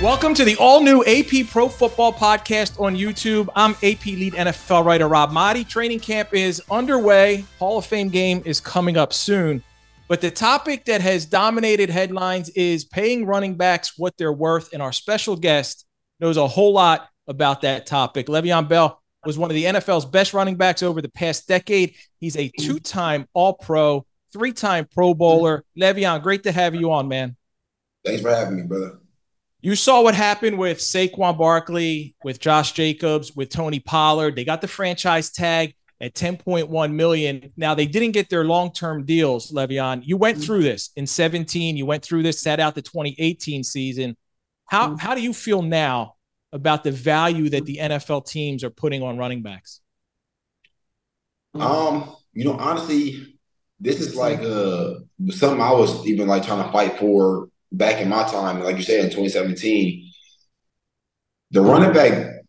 Welcome to the all-new AP Pro Football Podcast on YouTube. I'm AP lead NFL writer Rob Maaddi. Training camp is underway. Hall of Fame game is coming up soon. But the topic that has dominated headlines is paying running backs what they're worth, and our special guest knows a whole lot about that topic. Le'Veon Bell was one of the NFL's best running backs over the past decade. He's a two-time All-Pro, three-time Pro Bowler. Le'Veon, great to have you on, man. Thanks for having me, brother. You saw what happened with Saquon Barkley, with Josh Jacobs, with Tony Pollard. They got the franchise tag at $10.1 million. Now, they didn't get their long-term deals, Le'Veon. You went through this in 2017. You went through this, sat out the 2018 season. How do you feel now about the value that the NFL teams are putting on running backs? Honestly, this is like something I was even like trying to fight for back in my time. Like you said, in 2017, the running back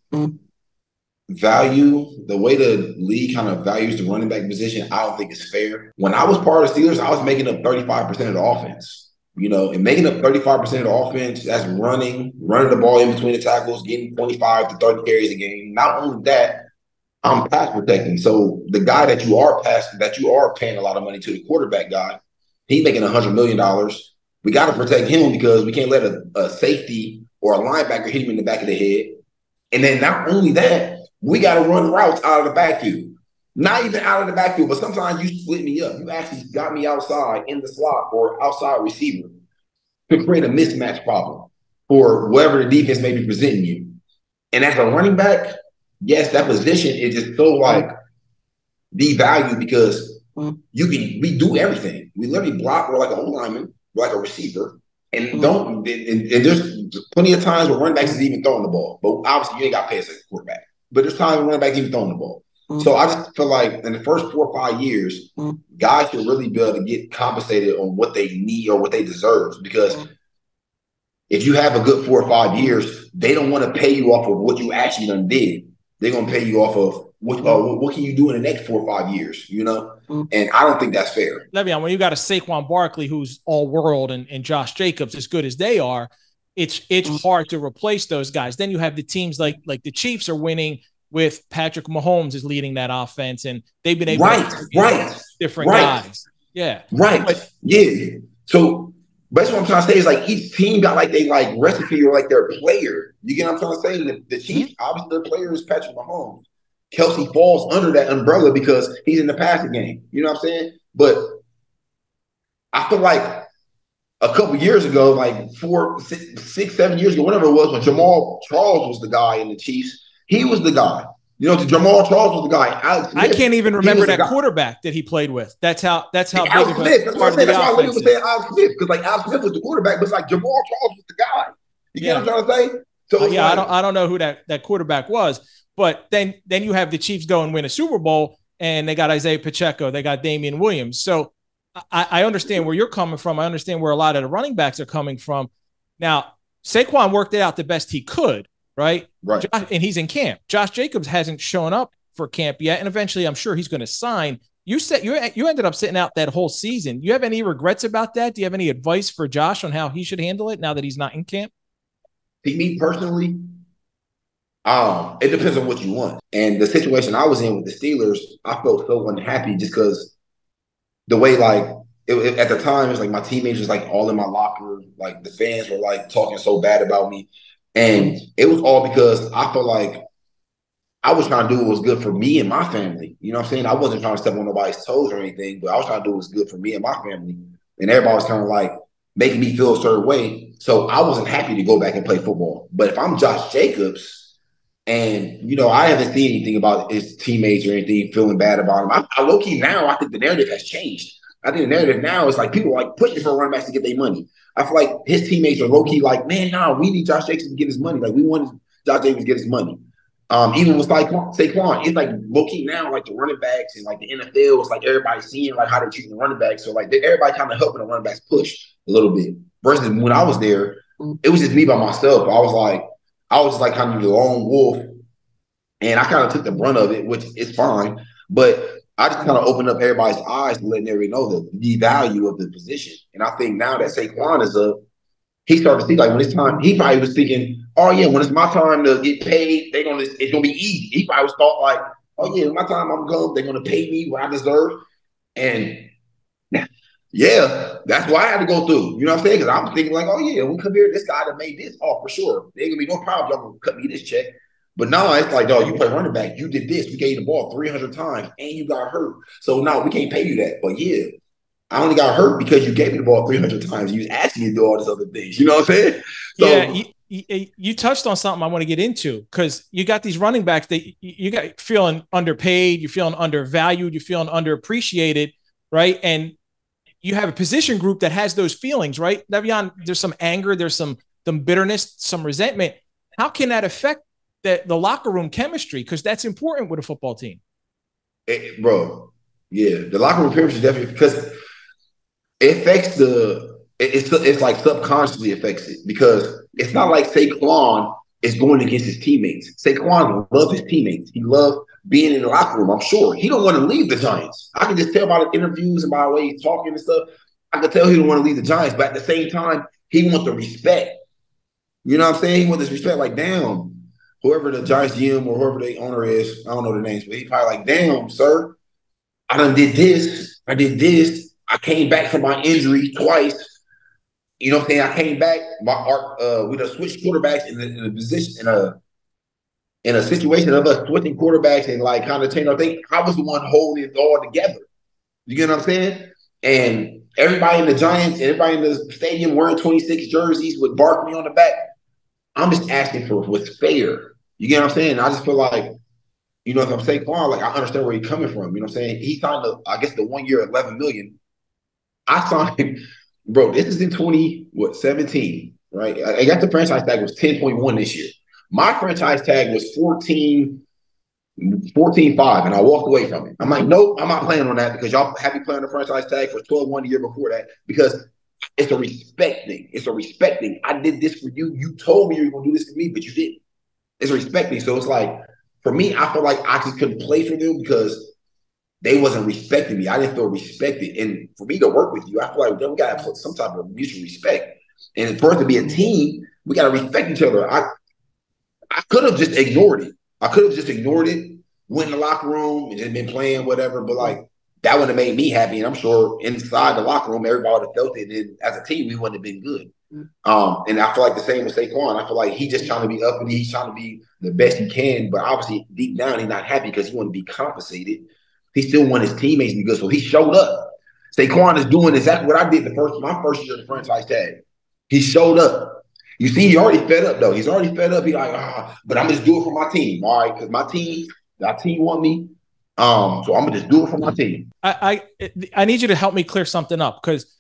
value, the way the league kind of values the running back position, I don't think it's fair. When I was part of the Steelers, I was making up 35% of the offense. And making up 35% of the offense, that's running the ball in between the tackles, getting 25 to 30 carries a game. Not only that, I'm pass protecting. So the guy that you are paying a lot of money to, the quarterback guy, he's making $100 million. We got to protect him because we can't let a safety or a linebacker hit him in the back of the head. And then not only that, we got to run routes out of the backfield. Not even out of the backfield, but sometimes you split me up. You actually got me outside in the slot or outside receiver to create a mismatch problem for whatever the defense may be presenting you. And as a running back, yes, that position is just so like devalued because we do everything. We literally block. We're like an O-lineman. Like a receiver, and there's plenty of times where running backs is even throwing the ball, but obviously you ain't got to pay as a quarterback. But there's times when running backs even throwing the ball. So I just feel like in the first 4 or 5 years, guys should really be able to get compensated on what they need or what they deserve. Because if you have a good 4 or 5 years, they don't want to pay you off of what you actually done did. They're gonna pay you off of what can you do in the next 4 or 5 years, And I don't think that's fair. Le'Veon, when you got a Saquon Barkley who's all world and Josh Jacobs as good as they are, it's hard to replace those guys. Then you have the teams like the Chiefs are winning with Patrick Mahomes is leading that offense, and they've been able to get different guys. Yeah. Right. Yeah. So that's what I'm trying to say is like each team got like they like recipe or like their player. You get what I'm trying to say? The Chiefs, obviously their player is Patrick Mahomes. Kelsey falls under that umbrella because he's in the passing game. You know what I'm saying? But I feel like a couple years ago, like 4, 6, 7 years ago, whatever it was, when Jamal Charles was the guy in the Chiefs, he was the guy. Jamal Charles was the guy. Alex Smith, I can't even remember that quarterback that he played with. That's how big of a part of the offense. That's why I literally was saying Alex Smith, because like Alex Smith was the quarterback, but it's like Jamal Charles was the guy. You get what I'm trying to say? So I don't know who that quarterback was. But then you have the Chiefs go and win a Super Bowl, and they got Isaiah Pacheco, they got Damian Williams. So I understand where you're coming from. I understand where a lot of the running backs are coming from. Now, Saquon worked it out the best he could, right? Right. And he's in camp. Josh Jacobs hasn't shown up for camp yet, and eventually I'm sure he's going to sign. You said you ended up sitting out that whole season. Do you have any regrets about that? Do you have any advice for Josh on how he should handle it now that he's not in camp? Me personally, it depends on what you want. And the situation I was in with the Steelers, I felt so unhappy just because the way at the time, it was like my teammates was like all in my locker. Like the fans were like talking so bad about me. And it was all because I felt like I was trying to do what was good for me and my family. You know what I'm saying? I wasn't trying to step on nobody's toes or anything, but I was trying to do what was good for me and my family. And everybody was kind of like making me feel a certain way. So I wasn't happy to go back and play football. But if I'm Josh Jacobs, and, I haven't seen anything about his teammates or anything feeling bad about him. I low-key now, I think the narrative has changed. I think the narrative now is like people are like pushing for running backs to get their money. I feel like his teammates are low-key like, man, we need Josh Jacobs to get his money. Like, we want Josh Jacobs to get his money. Even with Saquon, it's like low-key now, like the running backs and like the NFL, it's like everybody seeing like how they're treating the running backs. So like everybody kind of helping the running backs push a little bit. Versus when I was there, it was just me by myself. I was just like kind of the lone wolf, and I kind of took the brunt of it, which is fine. But I just kind of opened up everybody's eyes to letting everybody know the value of the position. And I think now that Saquon is up, he started to see like when it's time, he probably was thinking, oh yeah, when it's my time to get paid, it's gonna be easy. He probably was thought like, oh yeah, my time I'm gone, they're gonna pay me what I deserve. And yeah, that's why I had to go through. You know what I'm saying? Because I'm thinking like, oh yeah, we come here, this guy that made this, oh for sure. There ain't gonna be no problem. Y'all gonna cut me this check. But now it's like, dog, you play running back, you did this, we gave you the ball 300 times, and you got hurt. So now we can't pay you that. But yeah, I only got hurt because you gave me the ball 300 times. You was asking me to do all these other things. You know what I'm saying? So, yeah, you touched on something I want to get into because you got these running backs that you got feeling underpaid, you're feeling undervalued, you're feeling underappreciated, right? And you have a position group that has those feelings, right? Le'Veon, there's some anger, there's some bitterness, some resentment. How can that affect the locker room chemistry? Because that's important with a football team. Bro, yeah, the locker room chemistry definitely because it affects it's like subconsciously affects it because it's not like Saquon is going against his teammates. Saquon loves his teammates. He loves being in the locker room. I'm sure he don't want to leave the Giants. I can just tell by the interviews and by the way he's talking and stuff. I can tell he don't want to leave the Giants, but at the same time, he wants the respect. You know what I'm saying? He wants this respect. Like, damn, whoever the Giants GM or whoever the owner is, I don't know their names, but he probably like, damn, sir, I done did this. I did this. I came back from my injury twice. You know what I'm saying? I came back. We done switched quarterbacks in a position in a situation of us switching quarterbacks and like kind of change our thing. I was the one holding it all together. You get what I'm saying? And everybody in the Giants, everybody in the stadium wearing 26 jerseys with Barkley on the back. I'm just asking for what's fair. You get what I'm saying? I just feel like, you know, if I'm Saquon, like I understand where he's coming from. You know what I'm saying? He signed the 1 year $11 million. I signed him, bro. This is in 17, right? I got the franchise tag was 10.1 this year. My franchise tag was 14.5, and I walked away from it. I'm like, nope, I'm not playing on that because y'all have me playing the franchise tag for 12-1 the year before that because it's a respect thing. It's a respect thing. I did this for you. You told me you were going to do this for me, but you didn't. It's a respect thing. So it's like, for me, I feel like I just couldn't play for them because they wasn't respecting me. I didn't feel respected. And for me to work with you, I feel like we got to put some type of mutual respect. And for us to be a team, we got to respect each other. I could have just ignored it. Went in the locker room and just been playing, whatever. But like, that would have made me happy. And I'm sure inside the locker room, everybody would have felt it. And as a team, we wouldn't have been good. And I feel like the same with Saquon. I feel like he's just trying to be uppity. He's trying to be the best he can. But obviously, deep down, he's not happy because he want to be compensated. He still want his teammates to be good. So he showed up. Saquon is doing exactly what I did my first year of the franchise tag. He showed up. You see, he already fed up, though. He's already fed up. He's like, but I'm just doing it for my team, all right? Because my team want me. So I'm gonna just do it for my team. I need you to help me clear something up because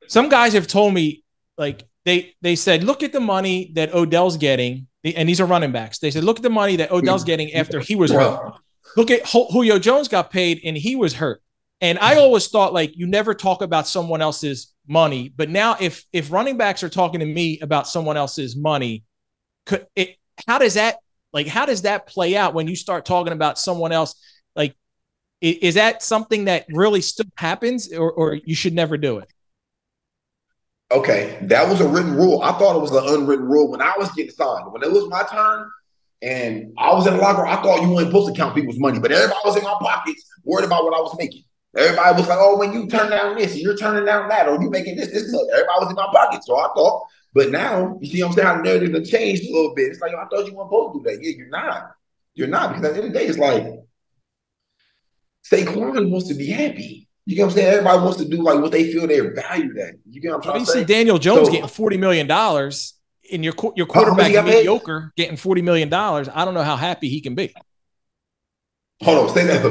some guys have told me like they said, look at the money that Odell's getting, and these are running backs. They said, look at the money that Odell's getting after he was hurt. Look at Julio Jones got paid and he was hurt. And I always thought like you never talk about someone else's money, but now if running backs are talking to me about someone else's money, how does that play out when you start talking about someone else? Like, is that something that really still happens or you should never do it? Okay, that was a written rule. I thought it was an unwritten rule when I was getting signed. When it was my turn and I was in the locker room, I thought you weren't supposed to count people's money, but everybody was in my pockets worried about what I was making. Everybody was like, oh, when you turn down this and you're turning down that, or you making this. Everybody was in my pocket. So I thought, but now, you see what I'm saying? How the narrative has changed a little bit. It's like, I thought you weren't supposed to do that. Yeah, you're not. You're not, because at the end of the day, it's like, Saquon wants to be happy. You get what I'm saying? Everybody wants to do like what they feel they're valued at. You get what I'm trying to say? You see Daniel Jones getting $40 million and your quarterback mediocre getting $40 million. I don't know how happy he can be. Hold on, say that,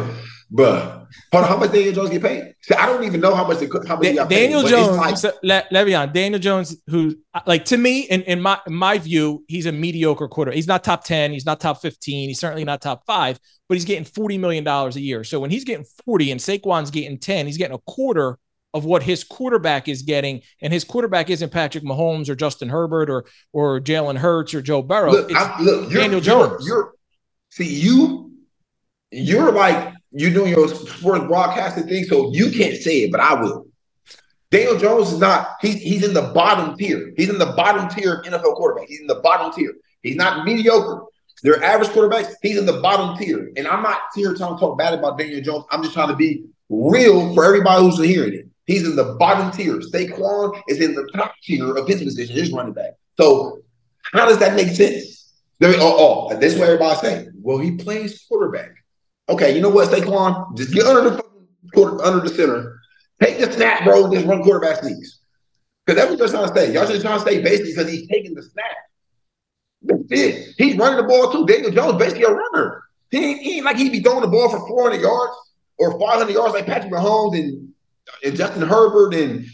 bro. Hold on, how much Daniel Jones get paid? See, I don't even know how much he got paid. Daniel Jones, Le'Veon, Daniel Jones, who like to me, in my view, he's a mediocre quarterback. He's not top 10, he's not top 15, he's certainly not top 5, but he's getting $40 million a year. So when he's getting 40 and Saquon's getting 10, he's getting a quarter of what his quarterback is getting, and his quarterback isn't Patrick Mahomes or Justin Herbert or Jalen Hurts or Joe Burrow. Look, Daniel Jones. You're like, you're doing your sports broadcasting thing, so you can't say it, but I will. Daniel Jones is not, he's in the bottom tier. He's in the bottom tier of NFL quarterbacks. He's in the bottom tier. He's not mediocre. They're average quarterbacks. He's in the bottom tier. And I'm not here trying to talk bad about Daniel Jones. I'm just trying to be real for everybody who's hearing it. He's in the bottom tier. Saquon is in the top tier of his position, his running back. So how does that make sense? That's what everybody's saying. Well, he plays quarterback. Okay, you know what, Saquon? Just get under the center. Take the snap, bro, and just run quarterback sneaks. Because that's what they're trying to say. Y'all just trying to say basically because he's taking the snap. That's it. He's running the ball too. Daniel Jones basically a runner. He ain't like he'd be throwing the ball for 400 yards or 500 yards like Patrick Mahomes and Justin Herbert and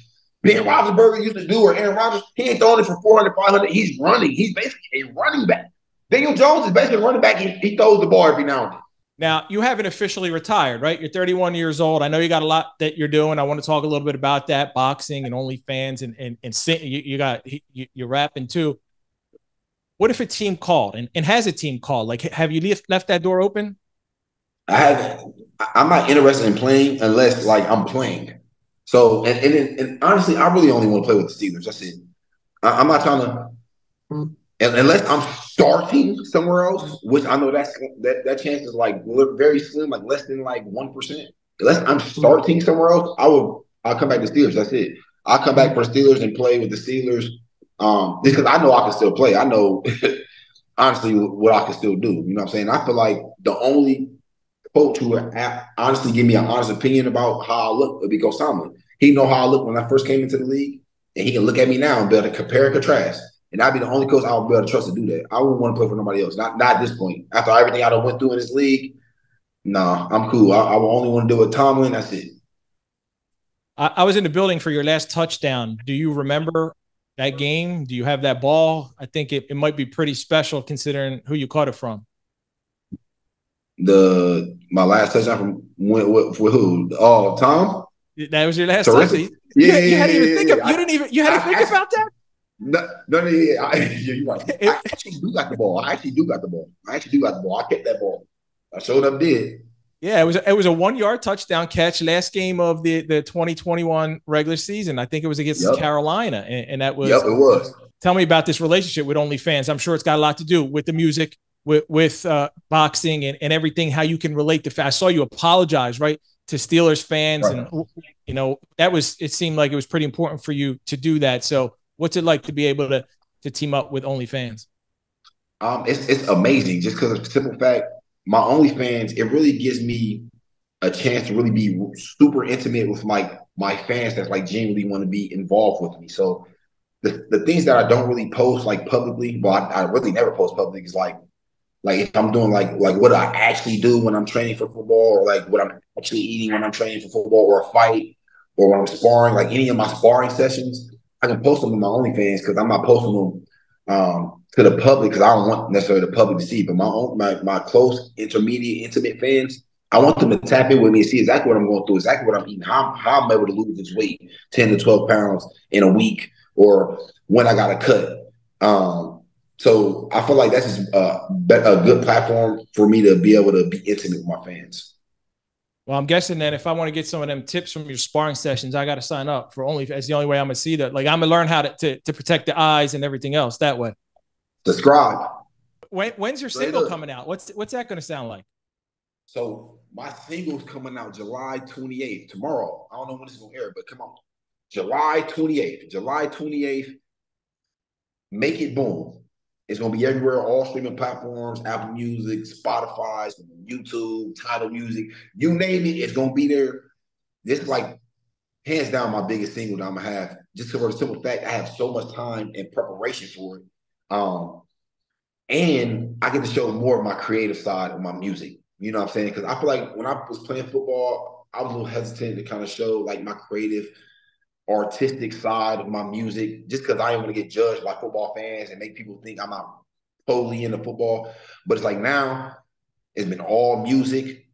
Ben Roethlisberger used to do, or Aaron Rodgers. He ain't throwing it for 400, 500. He's running. He's basically a running back. Daniel Jones is basically a running back. He throws the ball every now and then. Now, you haven't officially retired, right? You're 31 years old. I know you got a lot that you're doing. I want to talk a little bit about that, boxing and OnlyFans, and you're rapping too. What if a team called and has a team called? Like, have you left that door open? I haven't. I'm not interested in playing unless like I'm playing. So and honestly, I really only want to play with the Steelers. That's it. I'm not trying to. Unless I'm starting somewhere else, which I know that chance is like very slim, like less than like 1%. Unless I'm starting somewhere else, I'll come back to Steelers. That's it. I'll come back for Steelers and play with the Steelers. Because I know I can still play. I know honestly what I can still do. You know what I'm saying? I feel like the only coach who would honestly give me an honest opinion about how I look would be Coach Tomlin. He know how I look when I first came into the league, and he can look at me now and be able to compare and contrast. And I'd be the only coach I would be able to trust to do that. I wouldn't want to play for nobody else. Not at this point. After everything I done went through in this league, nah, I'm cool. I will only want to do it with Tomlin. That's it. I was in the building for your last touchdown. Do you remember that game? Do you have that ball? I think it might be pretty special considering who you caught it from. My last touchdown from with who? Oh, Tom? That was your last touchdown. You hadn't even think of. You didn't even. You had to think about that. No, you're right. I actually do got the ball. I kept that ball. I showed up did. Yeah, it was a 1-yard touchdown catch last game of the 2021 regular season. I think it was against Carolina, and that was. Yep, it was. Tell me about this relationship with OnlyFans. I'm sure it's got a lot to do with the music, with boxing, and everything. How you can relate to. I saw you apologize, right, to Steelers fans, right. And you know it seemed like it was pretty important for you to do that. So. What's it like to be able to team up with OnlyFans? It's amazing just because of the simple fact, my OnlyFans, it really gives me a chance to really be super intimate with my fans that like genuinely want to be involved with me. So the things that I don't really post like publicly, well, I really never post publicly is like if I'm doing like what I actually do when I'm training for football, or like what I'm actually eating when I'm training for football, or a fight, or when I'm sparring, like any of my sparring sessions. I can post them on my OnlyFans because I'm not posting them to the public because I don't want necessarily the public to see. But my close, intermediate, intimate fans, I want them to tap in with me and see exactly what I'm going through, exactly what I'm eating, how I'm able to lose this weight, 10 to 12 pounds in a week, or when I got to cut. So I feel like that's just a good platform for me to be able to be intimate with my fans. Well, I'm guessing that if I want to get some of them tips from your sparring sessions, I got to sign up for OnlyFans. That's the only way I'm going to see that. Like, I'm going to learn how to protect the eyes and everything else that way. Subscribe. When's your single coming out? What's that going to sound like? So my single's coming out July 28th, tomorrow. I don't know when it's going to air, but come on. July 28th. Make It Boom. It's going to be everywhere, all streaming platforms, Apple Music, Spotify, YouTube, Tidal Music, you name it, it's going to be there. This is like, hands down, my biggest single that I'm going to have, just for the simple fact I have so much time and preparation for it. And I get to show more of my creative side of my music. You know what I'm saying? Because I feel like when I was playing football, I was a little hesitant to kind of show like my creative artistic side of my music, just because I didn't want to get judged by football fans and make people think I'm not totally into football. But it's like now it's been all music,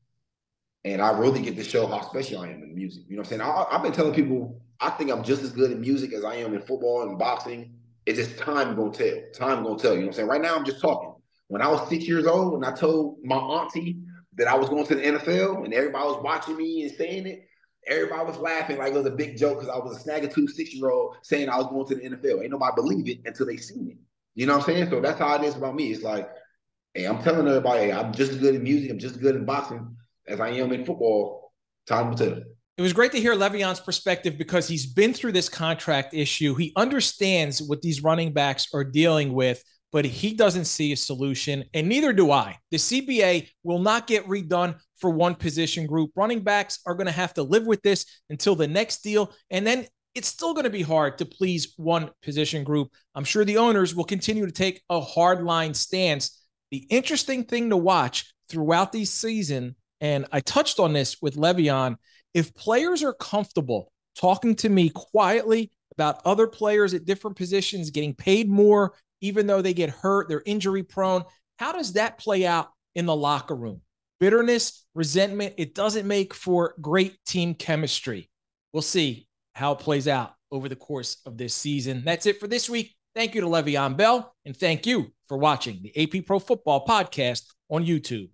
and I really get to show how special I am in music. You know what I'm saying? I've been telling people I think I'm just as good in music as I am in football and boxing. It's just time gonna tell. Time gonna tell. You know what I'm saying? Right now I'm just talking. When I was 6 years old and I told my auntie that I was going to the NFL and everybody was watching me and saying it, Everybody was laughing like it was a big joke because I was a snag-a-tooth 6-year-old saying I was going to the NFL. Ain't nobody believe it until they seen it. You know what I'm saying? So that's how it is about me. It's like, hey, I'm telling everybody, hey, I'm just as good in music, I'm just as good in boxing as I am in football. Time will tell. It was great to hear Le'Veon's perspective because he's been through this contract issue. He understands what these running backs are dealing with, but he doesn't see a solution, and neither do I. The CBA will not get redone for one position group. Running backs are going to have to live with this until the next deal, and then it's still going to be hard to please one position group. I'm sure the owners will continue to take a hardline stance. The interesting thing to watch throughout the season, and I touched on this with Le'Veon, if players are comfortable talking to me quietly about other players at different positions getting paid more, even though they get hurt, they're injury prone, how does that play out in the locker room? Bitterness, resentment, it doesn't make for great team chemistry. We'll see how it plays out over the course of this season. That's it for this week. Thank you to Le'Veon Bell, and thank you for watching the AP Pro Football Podcast on YouTube.